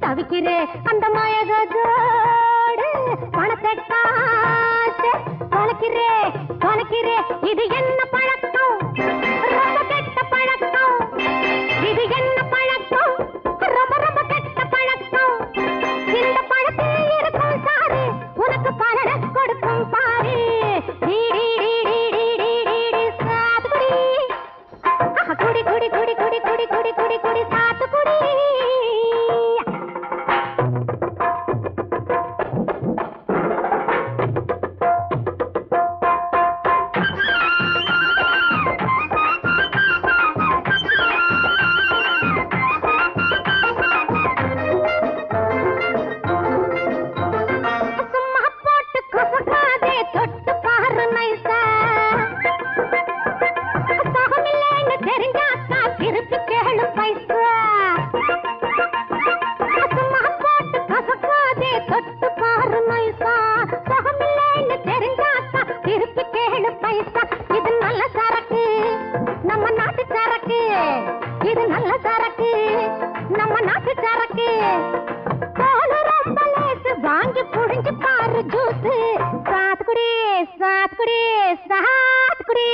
தவிக்கிறே அந்த மயகோடு பணத்தை காசு தொலைக்கிறே இது என்ன பழக்கம் ரொம்ப கெட்ட பழக்கம் இது என்ன பழக்கம் ரொம்ப ரொம்ப கெட்ட பழக்கம் இந்த பழத்தில் இருக்கும் சாரு உனக்கு பலனை கொடுக்கும் பாரு குடி குடி குடி குடி குடி குடி குடி குடி சாத்துக்குடி இது நல்ல சரக்கு நம்ம நாட்டு சரக்கு பால் ரொம்ப லேசு வாங்கி புழிஞ்சு பாரு ஜூஸ் சாத்துக்குடி சாத்துக்குடி சாத்துக்குடி